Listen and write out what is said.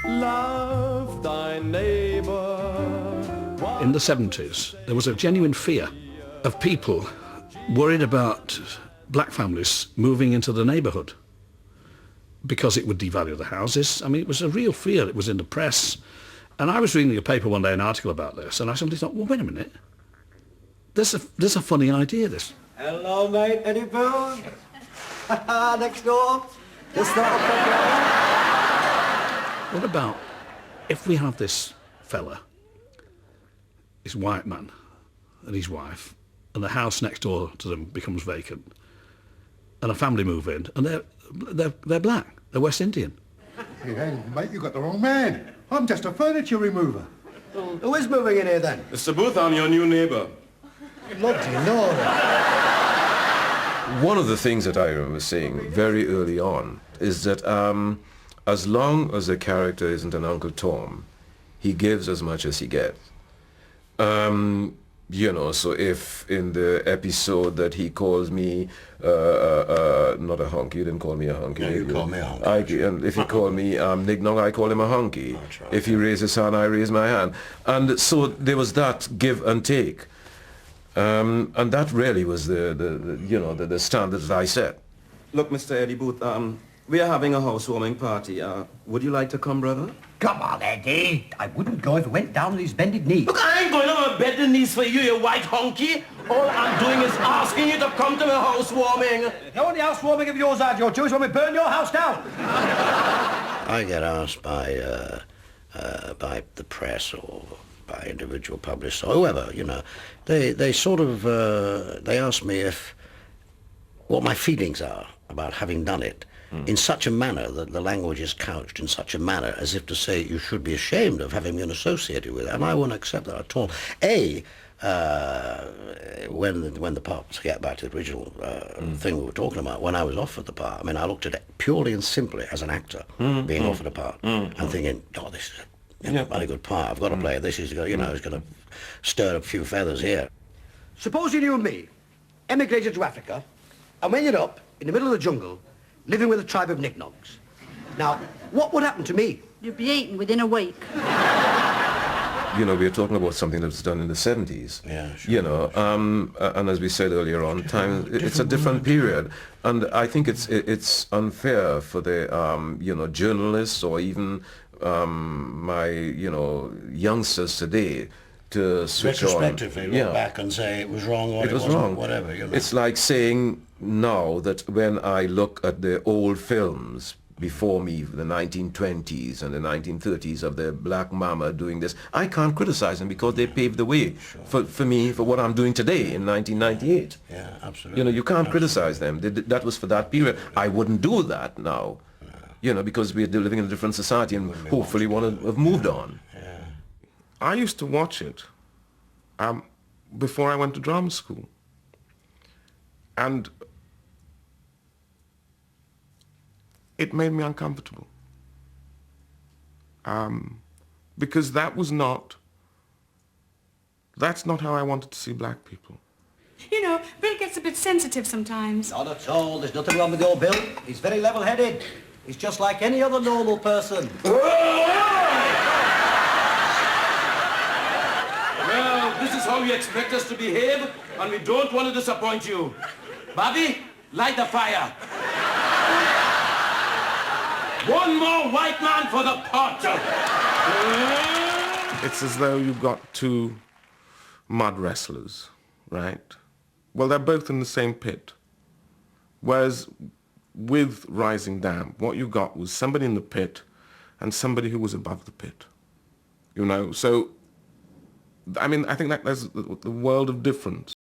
Love thy neighbor. In the 70s, there was a genuine fear of people worried about black families moving into the neighbourhood because it would devalue the houses. I mean, it was a real fear. It was in the press. And I was reading a paper one day, an article about this, and I suddenly thought, well, wait a minute. There's a funny idea, this. Hello, mate. Eddie Boone. Next door. Just thought What about if we have this fella, this white man, and his wife, and the house next door to them becomes vacant, and a family move in, and they're black, they're West Indian. Hey, mate, you got the wrong man. I'm just a furniture remover. Who is moving in here then? Mr. Booth, I'm your new neighbour. Bloody Lord. One of the things that I remember saying very early on is that as long as the character isn't an Uncle Tom, he gives as much as he gets. You know, so if in the episode that he calls me not a honky, you didn't call me a honky. No, you call me a honky. And if he called me Nignog, I call him a honky. That's right. If he raised his hand, I raise my hand. And so there was that give and take. And that really was the standard that I set. Look, Mr. Eddie Booth, we are having a housewarming party. Would you like to come, brother? Come on, Eddie. I wouldn't go if it went down on his bended knee. Look, I ain't going on bending knees for you, you white honky. All I'm doing is asking you to come to my housewarming. The only housewarming of yours, Joe, is when we burn your house down. I get asked by the press or by individual publicists or whoever, you know, they sort of, they ask me what my feelings are about having done it in such a manner that the language is couched in such a manner as if to say you should be ashamed of having been associated with it, and I won't accept that at all. When the part, to get back to the original thing we were talking about, when I was offered the part, I mean, I looked at it purely and simply as an actor being offered a part and thinking, oh, this is a very good part, I've got to play it, this is, you know, it's going to stir a few feathers here. Supposing you and me emigrated to Africa and we ended up in the middle of the jungle living with a tribe of Nignogs. Now, what would happen to me? You'd be eaten within a week. You know, we're talking about something that was done in the 70s. Yeah, sure. You know, and as we said earlier on, it's a different period. And I think it's unfair for the, you know, journalists or even my, you know, youngsters today to switch on. Retrospectively, look back and say it was wrong or it was wasn't, wrong. Whatever, you know. It's like saying now that when I look at the old films before me, the 1920s and the 1930s of the Black Mama doing this, I can't criticize them because they paved the way for me, for what I'm doing today in 1998. Yeah, absolutely. You know, you can't criticize them. That was for that period. I wouldn't do that now, you know, because we're living in a different society and hopefully want to have moved on. Yeah. I used to watch it before I went to drama school. And it made me uncomfortable. Because that's not how I wanted to see black people. You know, Bill gets a bit sensitive sometimes. Not at all. There's nothing wrong with your Bill. He's very level-headed. He's just like any other normal person. Well, this is how you expect us to behave, and we don't want to disappoint you. Bobby, light the fire. One more white man for the pot. It's as though you've got two mud wrestlers, right? Well, they're both in the same pit. Whereas with Rising Dam, what you got was somebody in the pit and somebody who was above the pit. You know, so, I mean, I think that there's the world of difference.